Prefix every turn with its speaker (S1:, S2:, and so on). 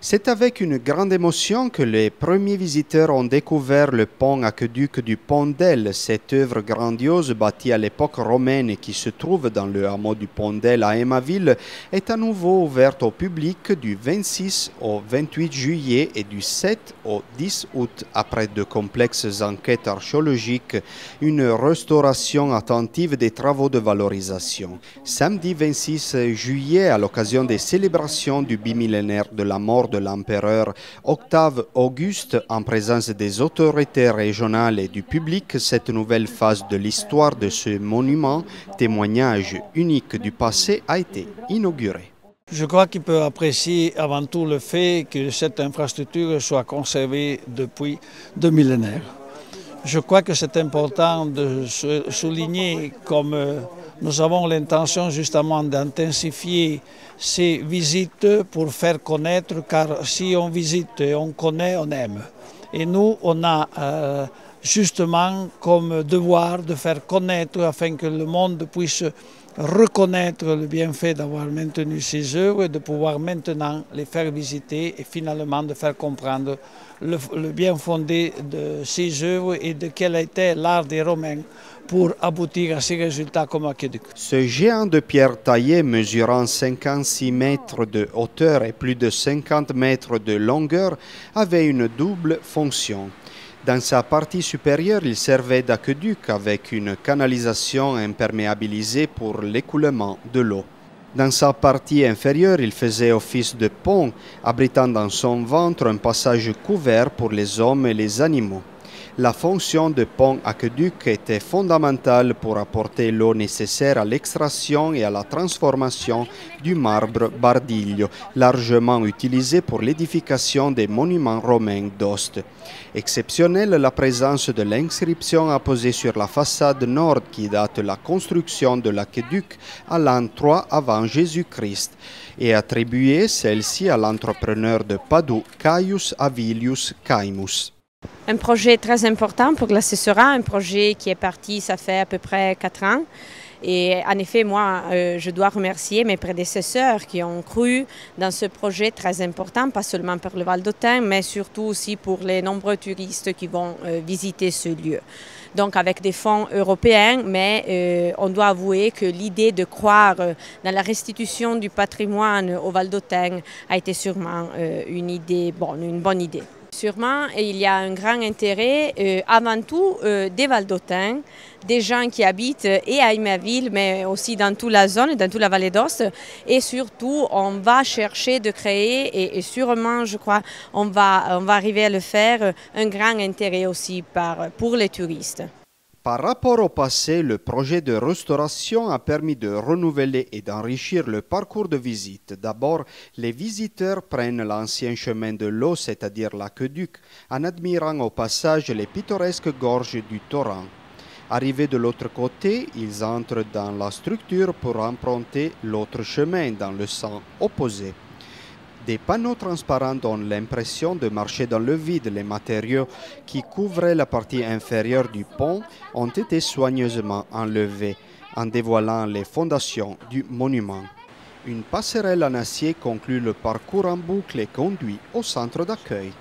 S1: C'est avec une grande émotion que les premiers visiteurs ont découvert le pont aqueduc du Pont d'El. Cette œuvre grandiose bâtie à l'époque romaine et qui se trouve dans le hameau du Pont d'El à Emaville est à nouveau ouverte au public du 26 au 28 juillet et du 7 au 10 août. Après de complexes enquêtes archéologiques, une restauration attentive des travaux de valorisation. Samedi 26 juillet, à l'occasion des célébrations du bimillénaire de la mort de l'empereur Octave Auguste, en présence des autorités régionales et du public, cette nouvelle phase de l'histoire de ce monument, témoignage unique du passé, a été inaugurée.
S2: Je crois qu'il peut apprécier avant tout le fait que cette infrastructure soit conservée depuis 2 millénaires. Je crois que c'est important de souligner comme nous avons l'intention justement d'intensifier ces visites pour faire connaître, car si on visite, on connaît, on aime. Et nous, on a justement comme devoir de faire connaître afin que le monde puisse reconnaître le bienfait d'avoir maintenu ces œuvres et de pouvoir maintenant les faire visiter et finalement de faire comprendre le bien fondé de ces œuvres et de quel était l'art des Romains pour aboutir à ces résultats comme aqueduc.
S1: Ce géant de pierre taillée mesurant 56 mètres de hauteur et plus de 50 mètres de longueur avait une double fonction. Dans sa partie supérieure, il servait d'aqueduc avec une canalisation imperméabilisée pour l'écoulement de l'eau. Dans sa partie inférieure, il faisait office de pont, abritant dans son ventre un passage couvert pour les hommes et les animaux. La fonction de pont-aqueduc était fondamentale pour apporter l'eau nécessaire à l'extraction et à la transformation du marbre Bardiglio, largement utilisé pour l'édification des monuments romains d'Ost. Exceptionnelle la présence de l'inscription apposée sur la façade nord qui date de la construction de l'aqueduc à l'an 3 avant Jésus-Christ et attribuée celle-ci à l'entrepreneur de Padoue Caius Avilius Caimus.
S3: Un projet très important pour l'assessorat, un projet qui est parti, ça fait à peu près 4 ans. Et en effet, moi, je dois remercier mes prédécesseurs qui ont cru dans ce projet très important, pas seulement pour le Val d'Autun, mais surtout aussi pour les nombreux touristes qui vont visiter ce lieu. Donc avec des fonds européens, mais on doit avouer que l'idée de croire dans la restitution du patrimoine au Val d'Autun a été sûrement une bonne idée. Sûrement, il y a un grand intérêt, avant tout, des Val d'Autun, des gens qui habitent et à Emaville, mais aussi dans toute la zone, dans toute la vallée d'Ost. Et surtout, on va chercher de créer, et sûrement, je crois, on va arriver à le faire, un grand intérêt aussi pour les touristes.
S1: Par rapport au passé, le projet de restauration a permis de renouveler et d'enrichir le parcours de visite. D'abord, les visiteurs prennent l'ancien chemin de l'eau, c'est-à-dire l'aqueduc, en admirant au passage les pittoresques gorges du torrent. Arrivés de l'autre côté, ils entrent dans la structure pour emprunter l'autre chemin dans le sens opposé. Des panneaux transparents donnent l'impression de marcher dans le vide. Les matériaux qui couvraient la partie inférieure du pont ont été soigneusement enlevés en dévoilant les fondations du monument. Une passerelle en acier conclut le parcours en boucle et conduit au centre d'accueil.